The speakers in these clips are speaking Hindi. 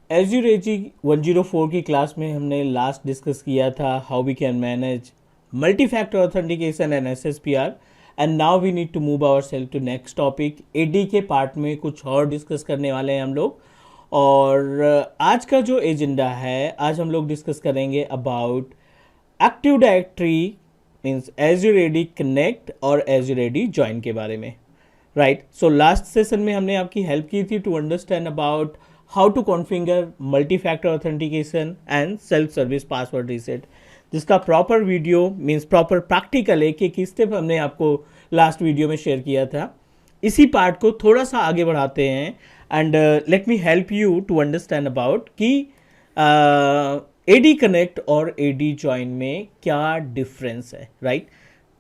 एज्यूर एजी 104 की क्लास में हमने लास्ट डिस्कस किया था how we can manage multi factor authentication and SSPR and now we need to move our self to next topic. AD के पार्ट में कुछ और डिस्कस करने वाले हैं हम लोग। और आज का जो एजेंडा है, आज हम लोग डिस्कस करेंगे about active directory means Azure AD connect और एज्यूर एडी ज्वाइन के बारे में। राइट, सो लास्ट सेशन में हमने आपकी हेल्प की थी to understand about how to configure multi factor authentication and self service password reset, जिसका proper video means proper practical एक स्टेप हमने आपको लास्ट वीडियो में शेयर किया था। इसी पार्ट को थोड़ा सा आगे बढ़ाते हैं and let me help you to understand about कि एडी कनेक्ट और एडी ज्वाइन में क्या डिफरेंस है। राइट,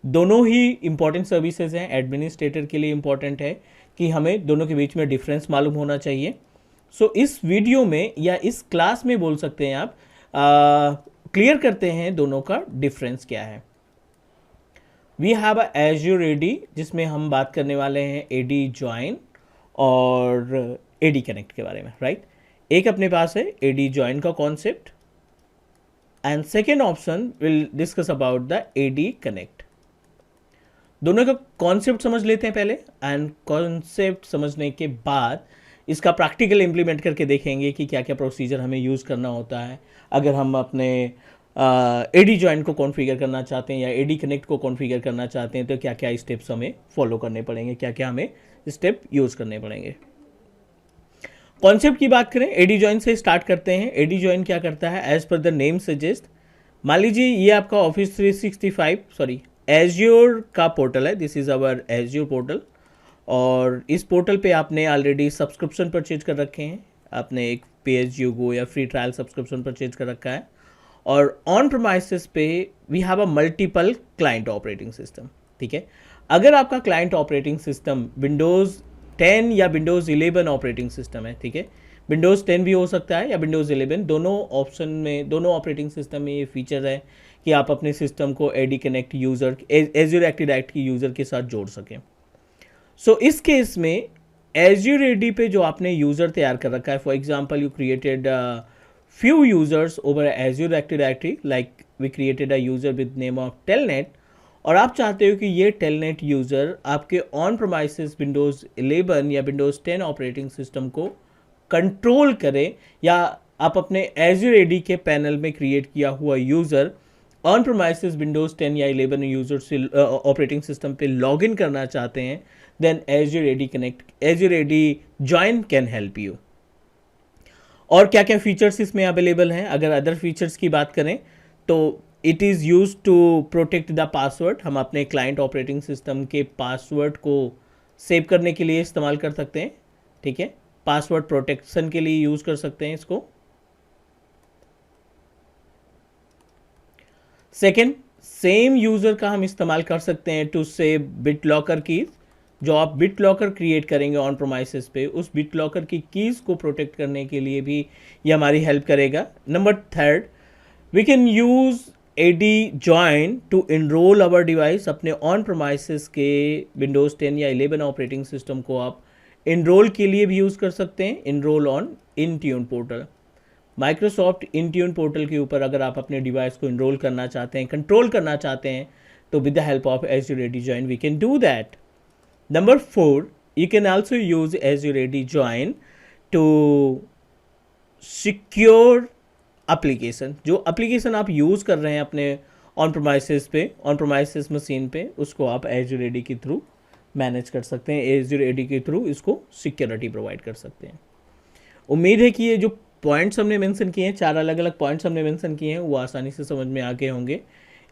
दोनों ही इंपॉर्टेंट सर्विसेज हैं, एडमिनिस्ट्रेटर के लिए इंपॉर्टेंट है कि हमें दोनों के बीच में डिफरेंस मालूम होना चाहिए। सो इस वीडियो में या इस क्लास में बोल सकते हैं आप क्लियर करते हैं दोनों का डिफरेंस क्या है। We have a Azure AD जिसमें हम बात करने वाले हैं एडी ज्वाइन और एडी कनेक्ट के बारे में। राइट, एक अपने पास है एडी ज्वाइन का concept and second option will discuss about the AD connect. दोनों का कॉन्सेप्ट समझ लेते हैं पहले एंड कॉन्सेप्ट समझने के बाद इसका प्रैक्टिकल इम्प्लीमेंट करके देखेंगे कि क्या क्या प्रोसीजर हमें यूज़ करना होता है अगर हम अपने एडी ज्वाइन को कॉन्फ़िगर करना चाहते हैं या एडी कनेक्ट को कॉन्फ़िगर करना चाहते हैं, तो क्या क्या स्टेप्स हमें फॉलो करने पड़ेंगे, क्या क्या हमें स्टेप यूज़ करने पड़ेंगे। कॉन्सेप्ट की बात करें, एडी ज्वाइन से स्टार्ट करते हैं। एडी ज्वाइन क्या करता है, as per the name suggest, मान लीजिए ये आपका ऑफिस 365 एज्योर का पोर्टल है। This is our Azure portal और इस पोर्टल पे आपने ऑलरेडी सब्सक्रिप्शन परचेज कर रखे हैं, आपने एक पे एज यू गो या फ्री ट्रायल सब्सक्रिप्शन परचेज कर रखा है। और ऑन प्रीमाइसेस पे we have a multiple client operating system. ठीक है, अगर आपका क्लाइंट ऑपरेटिंग सिस्टम विंडोज़ 10 या विंडोज़ 11 ऑपरेटिंग सिस्टम है, ठीक है, विंडोज़ 10 भी हो सकता है या विंडोज़ 11, दोनों ऑप्शन में, दोनों ऑपरेटिंग सिस्टम में ये फीचर है कि आप अपने सिस्टम को AD connect user Azure active directory user के साथ जोड़ सकें। सो इस केस में एज्यूर एडी पे जो आपने यूज़र तैयार कर रखा है, for example you created few users over Azure active directory, like we created a user with name of Telnet, और आप चाहते हो कि ये टेलनेट यूज़र आपके ऑन प्रोमाइसेस विंडोज़ 11 या विंडोज़ 10 ऑपरेटिंग सिस्टम को कंट्रोल करे, या आप अपने एज्यूर एडी के पैनल में क्रिएट किया हुआ यूज़र ऑन प्रोमाइसेस विंडोज़ 10 या 11 यूज़र से ऑपरेटिंग सिस्टम पे लॉग इन करना चाहते हैं, then Azure AD connect, Azure AD join can help you. और क्या क्या फीचर्स इसमें अवेलेबल हैं, अगर अदर फीचर्स की बात करें तो it is use to protect the password. हम अपने क्लाइंट ऑपरेटिंग सिस्टम के पासवर्ड को सेव करने के लिए इस्तेमाल कर सकते हैं। ठीक है, पासवर्ड प्रोटेक्शन के लिए यूज़ कर सकते हैं इसको। सेकेंड, सेम यूज़र का हम इस्तेमाल कर सकते हैं to save BitLocker keys. जो आप बिट लॉकर क्रिएट करेंगे ऑन प्रोमाइसेस पे, उस बिट लॉकर की कीज़ को प्रोटेक्ट करने के लिए भी ये हमारी हेल्प करेगा। Number third, we can use AD join to enroll our device. अपने ऑन प्रोमाइसेस के विंडोज़ 10 या 11 ऑपरेटिंग सिस्टम को आप इनरोल के लिए भी यूज़ कर सकते हैं, enroll on Intune portal. Microsoft Intune portal के ऊपर अगर आप अपने डिवाइस को इनरोल करना चाहते हैं, कंट्रोल करना चाहते हैं, तो with the help of Azure AD join we can do that. Number 4, you can also use Azure AD Join to secure application। जो एप्लीकेशन आप यूज़ कर रहे हैं अपने ऑन प्रोमाइसेस पे, ऑन प्रोमाइसेस मशीन पे, उसको आप Azure AD के थ्रू मैनेज कर सकते हैं, Azure AD के थ्रू इसको सिक्योरिटी प्रोवाइड कर सकते हैं। उम्मीद है कि ये जो पॉइंट्स हमने मेंशन किए हैं, 4 अलग अलग पॉइंट्स हमने मेंशन किए हैं, वो आसानी से समझ में आ गए होंगे।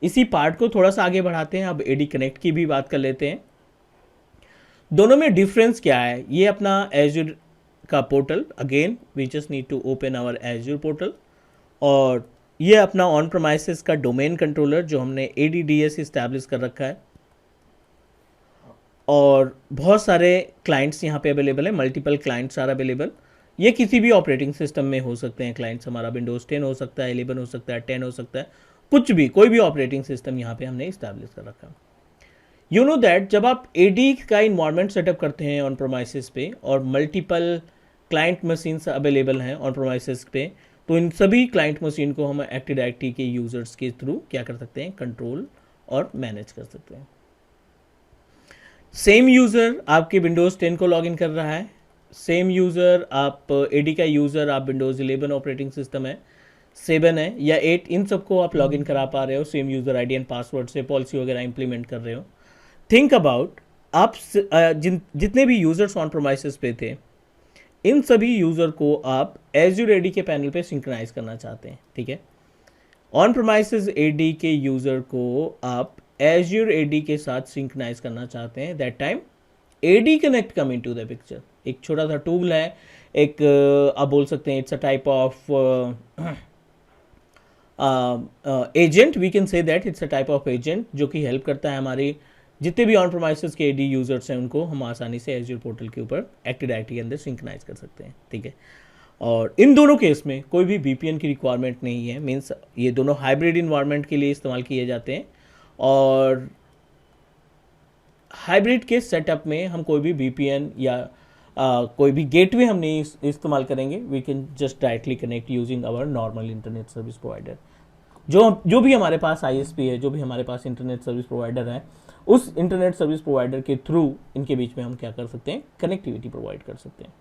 इसी पार्ट को थोड़ा सा आगे बढ़ाते हैं, अब AD कनेक्ट की भी बात कर लेते हैं। दोनों में डिफरेंस क्या है, ये अपना एज्यूर का portal, again we just need to open our Azure portal, और ये अपना ऑन प्रोमाइसेस का डोमेन कंट्रोलर जो हमने ADDS इस्टेब्लिश कर रखा है, और बहुत सारे क्लाइंट्स यहाँ पे अवेलेबल है, मल्टीपल क्लाइंट्स आर अवेलेबल। ये किसी भी ऑपरेटिंग सिस्टम में हो सकते हैं क्लाइंट्स, हमारा विंडोज़ 10 हो सकता है, 11 हो सकता है, 10 हो सकता है, कुछ भी, कोई भी ऑपरेटिंग सिस्टम यहाँ पे हमने इस्टेब्लिश कर रखा है। यू नो दैट जब आप एडी का इन्वायरमेंट सेटअप करते हैं ऑन प्रोमाइसेस पे और मल्टीपल क्लाइंट मशीन्स अवेलेबल हैं ऑन प्रोमाइसेस पे, तो इन सभी क्लाइंट मशीन को हम एक्टिव डायरेक्टरी के यूज़र्स के थ्रू क्या कर सकते हैं, कंट्रोल और मैनेज कर सकते हैं। सेम यूज़र आपके विंडोज़ 10 को लॉगिन कर रहा है, सेम यूज़र आप एडी का यूज़र आप विंडोज़ 11 ऑपरेटिंग सिस्टम है, 7 है या 8, इन सबको आप लॉगिन करा पा रहे हो same user ID and password से, पॉलिसी वगैरह इंप्लीमेंट कर रहे हो। थिंक अबाउट आप जितने भी यूज़र्स ऑन प्रोमाइसेस पे थे, इन सभी यूज़र को आप एज्यूर एडी के पैनल पे सिंक्रोनाइज करना चाहते हैं, ठीक है। ऑन प्रोमाइसेस एडी के यूज़र को आप एज्यूर एडी के साथ सिंक्रोनाइज करना चाहते हैं, that time AD connect come into the picture. एक छोटा सा टूल है, एक आप बोल सकते हैं it's a type of agent, we can say that it's a type of agent जो कि हेल्प करता है हमारे जितने भी ऑन प्रोमाइसेस के एडी यूजर्स हैं उनको हम आसानी से एज्यूर पोर्टल के ऊपर एक्टिव डायरेक्टरी के अंदर सिंक्रोनाइज कर सकते हैं, ठीक है। और इन दोनों केस में कोई भी वीपीएन की रिक्वायरमेंट नहीं है, मीन्स ये दोनों हाइब्रिड इन्वायरमेंट के लिए इस्तेमाल किए जाते हैं, और हाइब्रिड के सेटअप में हम कोई भी वीपीएन या कोई भी गेटवे हम नहीं इस्तेमाल करेंगे, we can just directly connect using our normal internet service provider. जो भी हमारे पास आईएसपी है, जो भी हमारे पास इंटरनेट सर्विस प्रोवाइडर है, उस इंटरनेट सर्विस प्रोवाइडर के थ्रू इनके बीच में हम क्या कर सकते हैं, कनेक्टिविटी प्रोवाइड कर सकते हैं।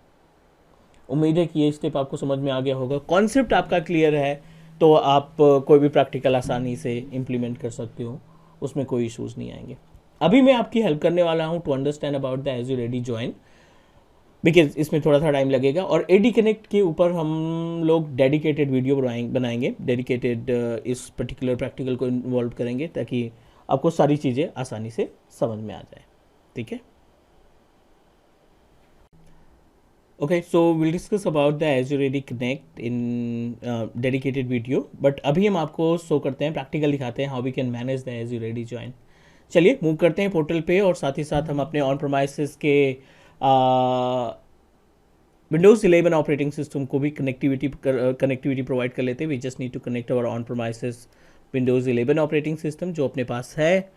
उम्मीद है कि ये स्टेप आपको समझ में आ गया होगा, कॉन्सेप्ट आपका क्लियर है, तो आप कोई भी प्रैक्टिकल आसानी से इम्प्लीमेंट कर सकते हो, उसमें कोई इशूज़ नहीं आएंगे। अभी मैं आपकी हेल्प करने वाला हूँ to understand about the Azure AD join, because इसमें थोड़ा सा टाइम लगेगा, और एडी कनेक्ट के ऊपर हम लोग डेडिकेटेड वीडियो बनाएंगे, डेडिकेटेड इस पर्टिकुलर प्रैक्टिकल को इन्वॉल्व करेंगे ताकि आपको सारी चीज़ें आसानी से समझ में आ जाए, ठीक है। Okay, so will discuss about the Azure AD connect in dedicated video, but अभी हम आपको शो करते हैं, प्रैक्टिकल दिखाते हैं how we can manage the Azure AD join. चलिए मूव करते हैं पोर्टल पे, और साथ ही साथ हम अपने ऑन प्रोमाइसेस के विंडोज़ 11 ऑपरेटिंग सिस्टम को भी कनेक्टिविटी प्रोवाइड कर लेते हैं। We just need to connect our on premises Windows 11 operating system जो अपने पास है,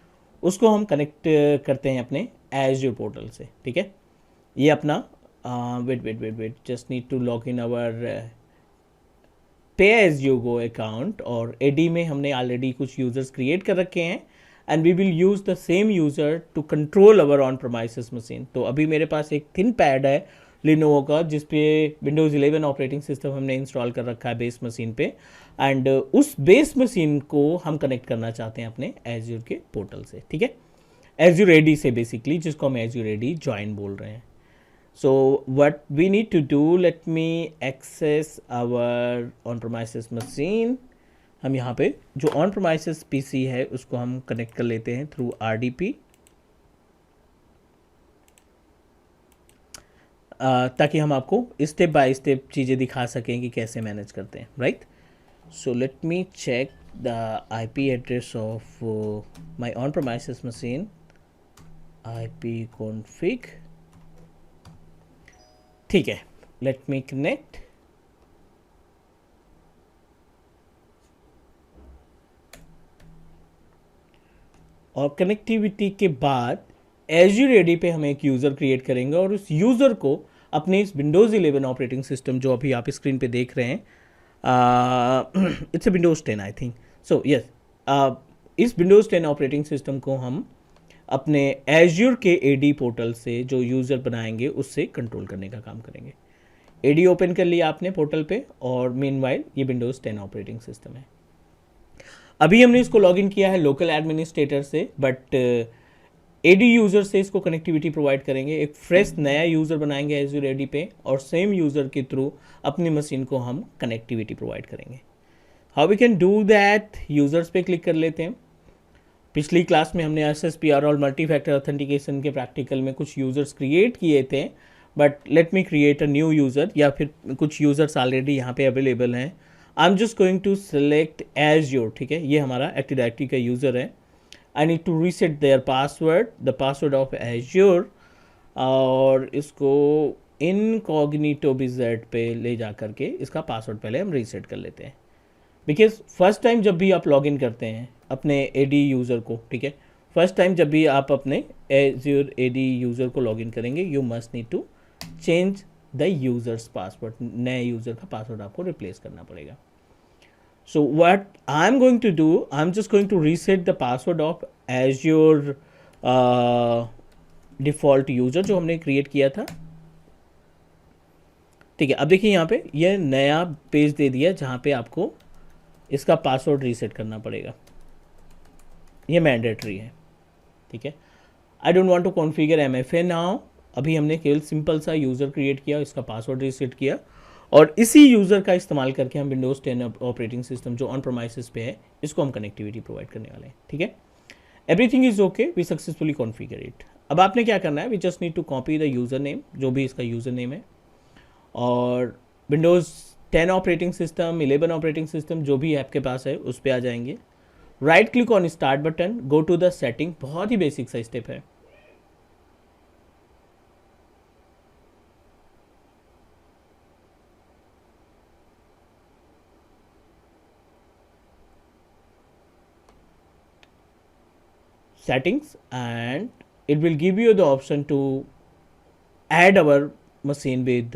उसको हम कनेक्ट करते हैं अपने एज्यूर पोर्टल से, ठीक है। ये अपना wait just need to log in our pay as you go account, और एडी में हमने ऑलरेडी कुछ यूज़र्स क्रिएट कर रखे हैं, and we will use the same user to control our on premises machine. तो अभी मेरे पास एक थिन पैड है लिनोवो का, जिस पे विंडोज़ 11 ऑपरेटिंग सिस्टम हमने इंस्टॉल कर रखा है बेस मशीन पे, एंड उस बेस मशीन को हम कनेक्ट करना चाहते हैं अपने एज्यूर के पोर्टल से, ठीक है, एज्यूर एडी से बेसिकली, जिसको हम एज्यूर एडी जॉइन बोल रहे हैं। So what we need to do, let me access our on premises machine. हम यहाँ पे जो ऑन प्रोमाइसेस पीसी है उसको हम कनेक्ट कर लेते हैं थ्रू आरडीपी, ताकि हम आपको स्टेप बाय स्टेप चीज़ें दिखा सकें कि कैसे मैनेज करते हैं, right. So let me check the IP address of my on premises machine, IP config, ठीक है। लेट मी कनेक्ट, और कनेक्टिविटी के बाद एज्यूर एडी पे हम एक यूज़र क्रिएट करेंगे, और उस यूज़र को अपने इस विंडोज़ 11 ऑपरेटिंग सिस्टम जो अभी आप स्क्रीन पे देख रहे हैं, it's Windows 10 I think, so yes, इस विंडोज़ 10 ऑपरेटिंग सिस्टम को हम अपने एज्यूर के एडी पोर्टल से जो यूज़र बनाएंगे उससे कंट्रोल करने का काम करेंगे। एडी ओपन कर लिया आपने पोर्टल पे, और मीनवाइल ये विंडोज़ 10 ऑपरेटिंग सिस्टम है। अभी हमने इसको लॉगिन किया है लोकल एडमिनिस्ट्रेटर से, बट एडी यूज़र से इसको कनेक्टिविटी प्रोवाइड करेंगे, एक फ्रेश नया यूज़र बनाएंगे एज्यूर एडी पे, और सेम यूज़र के थ्रू अपनी मशीन को हम कनेक्टिविटी प्रोवाइड करेंगे। How we can do that, users पे क्लिक कर लेते हैं। पिछली क्लास में हमने SSPR और मल्टी फैक्टर ऑथेंटिकेशन के प्रैक्टिकल में कुछ यूज़र्स क्रिएट किए थे, but let me create a new user, या फिर कुछ यूज़र्स ऑलरेडी यहाँ पे अवेलेबल हैं। I am just going to select Azure, ठीक है, ये हमारा एक्टिव डायरेक्टरी का यूज़र है। I need to reset their password, the password of Azure, और इसको इनकॉग्निटो बिजेट पे ले जा करके इसका पासवर्ड पहले हम रीसेट कर लेते हैं, बिकॉज फर्स्ट टाइम जब भी आप लॉगिन करते हैं अपने एडी यूज़र को, ठीक है, फर्स्ट टाइम जब भी आप अपने एज्यूर एडी यूज़र को लॉगिन करेंगे, you must need to change the users password, नए यूजर का पासवर्ड आपको रिप्लेस करना पड़ेगा. So what I'm going to do, I'm just going to reset the password of Azure default user जो हमने क्रिएट किया था. ठीक है, अब देखिए यहाँ पे ये नया पेज दे दिया जहाँ पे आपको इसका पासवर्ड रीसेट करना पड़ेगा. ये मैंडेटरी है. ठीक है, I don't want to configure MFA now. अभी हमने केवल सिंपल सा यूज़र क्रिएट किया, इसका पासवर्ड रीसेट किया और इसी यूज़र का इस्तेमाल करके हम विंडोज़ 10 ऑपरेटिंग सिस्टम जो ऑन प्रोमाइसेस पे है इसको हम कनेक्टिविटी प्रोवाइड करने वाले हैं. ठीक है, everything is okay, we successfully configure it. अब आपने क्या करना है, we just need to copy the user name, जो भी इसका यूज़र नेम है, और Windows 10 operating system, 11 operating system जो भी आपके पास है उस पर आ जाएंगे. Right click on start button, go to the setting. बहुत ही बेसिक सा स्टेप है. settings and it will give you the option to add our machine with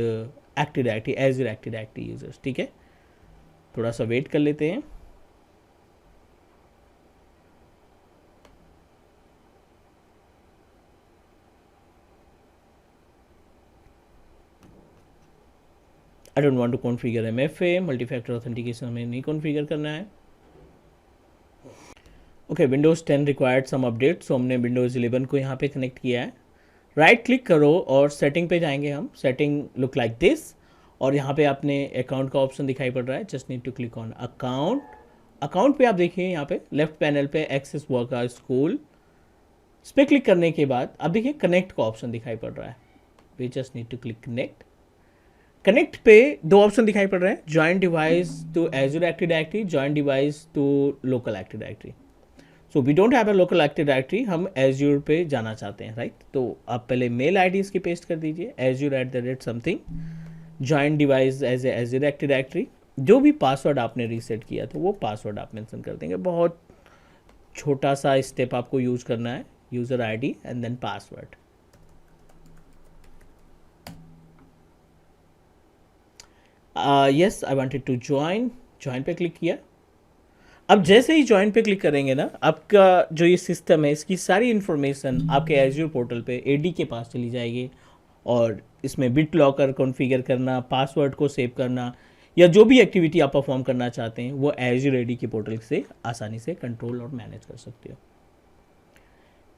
Active Directory, Azure Active Directory users. ठीक है, थोड़ा सा वेट कर लेते हैं. I don't want to configure MFA, multi factor authentication हमें नहीं कॉन्फ़िगर करना है. Okay, Windows 10 required some update, so हमने विंडोज़ 11 को यहाँ पे कनेक्ट किया है. राइट क्लिक करो और सेटिंग पे जाएंगे हम. सेटिंग लुक लाइक दिस और यहाँ पे आपने अकाउंट का ऑप्शन दिखाई पड़ रहा है. Just need to click on account. Account पे आप देखिए यहाँ पे लेफ्ट पैनल पे एक्सेस वर्क स्कूल, इस पर क्लिक करने के बाद आप देखिए कनेक्ट का ऑप्शन दिखाई पड़ रहा है. We just need to click connect. Connect पे दो ऑप्शन दिखाई पड़ रहे हैं, join device to Azure active directory, join device to local active directory. So we don't have a local active directory, हम एज्यूर पे जाना चाहते हैं, राइट. तो आप पहले मेल आईडी इसकी पेस्ट कर दीजिए, azure@something, join device as Azure active directory. जो भी पासवर्ड आपने रीसेट किया था वो पासवर्ड आप मेंशन कर देंगे. बहुत छोटा सा स्टेप आपको यूज करना है, user ID and then password. Yes, I wanted to join पे क्लिक किया. अब जैसे ही ज्वाइन पे क्लिक करेंगे ना, आपका जो ये सिस्टम है इसकी सारी इन्फॉर्मेशन आपके एज्यूर पोर्टल पे एडी के पास चली जाएगी और इसमें बिट लॉकर कॉन्फ़िगर करना, पासवर्ड को सेव करना या जो भी एक्टिविटी आप परफॉर्म करना चाहते हैं वो एज्यूर एडी के पोर्टल से आसानी से कंट्रोल और मैनेज कर सकते हो.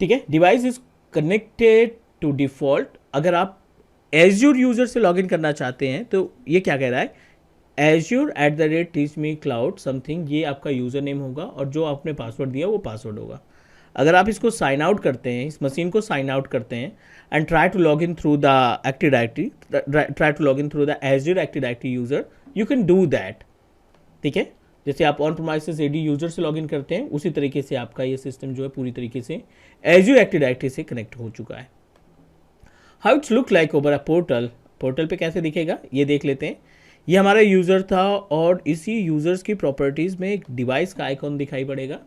ठीक है, device is connected to default. अगर आप एज्यूर यूज़र से लॉगिन करना चाहते हैं तो ये क्या कह रहा है, azure@teachmecloud समथिंग, ये आपका यूज़र नेम होगा और जो आपने पासवर्ड दिया वो पासवर्ड होगा. अगर आप इसको साइन आउट करते हैं, इस मशीन को साइन आउट करते हैं and try to log in through the active directory, try to log in through the Azure active directory user, you can do that. ठीक है, जैसे आप ऑन प्रोमाइसेस एडी यूज़र से लॉगिन करते हैं उसी तरीके से आपका ये सिस्टम जो है पूरी तरीके से एज्यूर एक्टिव डायरेक्टरी से कनेक्ट हो चुका है. How it's look like over a portal, portal पे कैसे दिखेगा ये देख लेते हैं. ये हमारा यूज़र था और इसी यूज़र्स की प्रॉपर्टीज़ में एक डिवाइस का आइकॉन दिखाई पड़ेगा.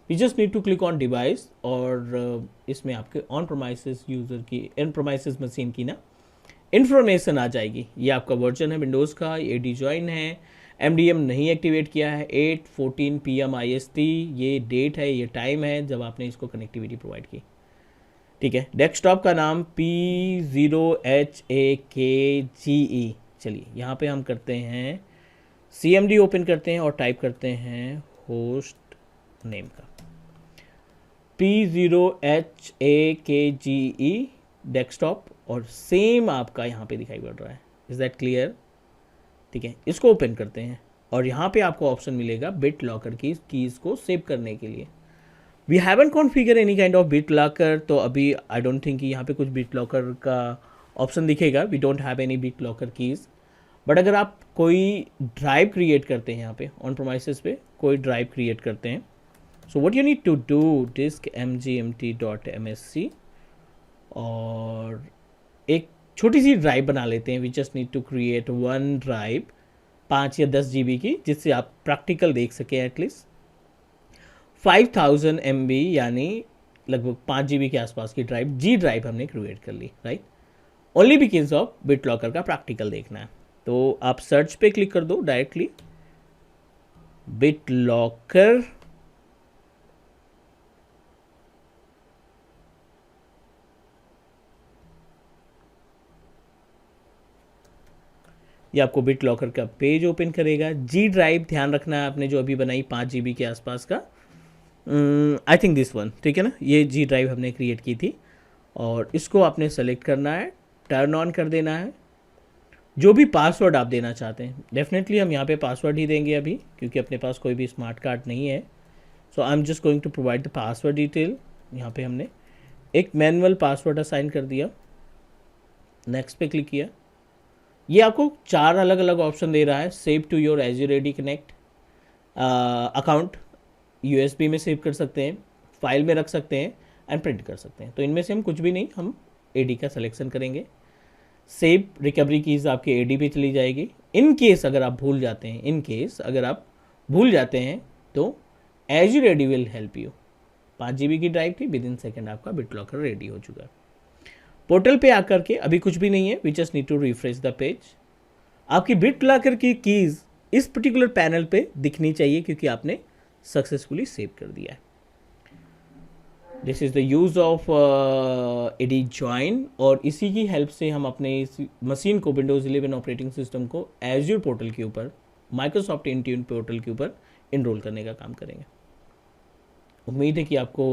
We just need to click on device और इसमें आपके ऑन प्रोमाइसेस यूज़र की, ऑन प्रोमाइसेस मशीन की ना इन्फॉर्मेशन आ जाएगी. ये आपका वर्जन है विंडोज़ का, एडी जॉइन है, MDM नहीं एक्टिवेट किया है, 8:14 PM IST, ये डेट है, ये टाइम है जब आपने इसको कनेक्टिविटी प्रोवाइड की. ठीक है, डेस्कटॉप का नाम P0HAKGE. चलिए यहाँ पे हम करते हैं CMD ओपन करते हैं और टाइप करते हैं होस्ट नेम का P0HAKGE डेस्कटॉप और सेम आपका यहाँ पे दिखाई पड़ रहा है. Is that clear? ठीक है, इसको ओपन करते हैं और यहाँ पे आपको ऑप्शन मिलेगा बिट लॉकर की कीज़ को सेव करने के लिए. We haven't configure any kind of BitLocker, तो अभी आई डोंट थिंक कि यहाँ पे कुछ बिट लॉकर का ऑप्शन दिखेगा. We don't have any BitLocker keys. But अगर आप कोई ड्राइव क्रिएट करते हैं यहाँ पे ऑन प्रोमाइसेस पे कोई ड्राइव क्रिएट करते हैं, so what you need to do, disk mgmt.msc और एक छोटी सी ड्राइव बना लेते हैं. We just need to create one drive 5 या 10 GB की, जिससे आप प्रैक्टिकल देख सकें. एटलीस्ट 5000 MB यानी लगभग 5 GB के आसपास की ड्राइव, जी ड्राइव हमने क्रिएट कर ली, right. Only because of BitLocker का प्रैक्टिकल देखना है। तो आप सर्च पे क्लिक कर दो डायरेक्टली, BitLocker, ये आपको BitLocker का पेज ओपन करेगा। जी ड्राइव ध्यान रखना है आपने जो अभी बनाई 5 GB के आसपास का, आई थिंक दिस वन, ठीक है ना, ये जी ड्राइव हमने क्रिएट की थी, और इसको आपने सेलेक्ट करना है, टर्न ऑन कर देना है। जो भी पासवर्ड आप देना चाहते हैं, डेफिनेटली हम यहाँ पे पासवर्ड ही देंगे अभी, क्योंकि अपने पास कोई भी स्मार्ट कार्ड नहीं है। So I am just going to provide the password detail. यहाँ पे हमने एक मैनुअल पासवर्ड असाइन कर दिया, नेक्स्ट पे क्लिक किया। ये आपको 4 अलग अलग ऑप्शन दे रहा है। Save to your Azure AD connect account, USB में सेव कर सकते हैं, फाइल में रख सकते हैं, एंड प्रिंट कर सकते हैं। तो इनमें से हम कुछ भी नहीं, हम AD का सिलेक्शन करेंगे। सेव रिकवरी कीज़ आपके AD पे चली जाएगी। इन केस अगर आप भूल जाते हैं, तो Azure AD will help you. 5 GB की ड्राइव थी, विद इन सेकेंड आपका BitLocker रेडी हो चुका है। पोर्टल पे आकर के अभी कुछ भी नहीं है, we just need to refresh the page. आपकी BitLocker की कीज़ इस पर्टिकुलर पैनल पे दिखनी चाहिए, क्योंकि आपने सक्सेसफुली सेव कर दिया है। This is the use of AD join, और इसी की हेल्प से हम अपने इस मशीन को, Windows 11 ऑपरेटिंग सिस्टम को एज़्योर पोर्टल के ऊपर, माइक्रोसॉफ्ट इंट्यून पोर्टल के ऊपर इनरोल करने का काम करेंगे। उम्मीद है कि आपको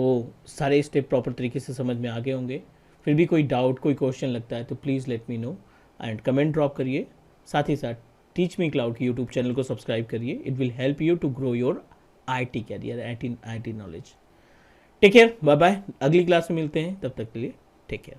सारे स्टेप प्रॉपर तरीके से समझ में आ गए होंगे। फिर भी कोई डाउट, कोई क्वेश्चन लगता है तो please let me know and comment drop करिए। साथ ही साथ टीच मी क्लाउड के यूट्यूब चैनल को सब्सक्राइब करिए। It will help you to grow your IT career, IT knowledge. Take care, bye bye, अगली क्लास में मिलते हैं, तब तक के लिए टेक केयर।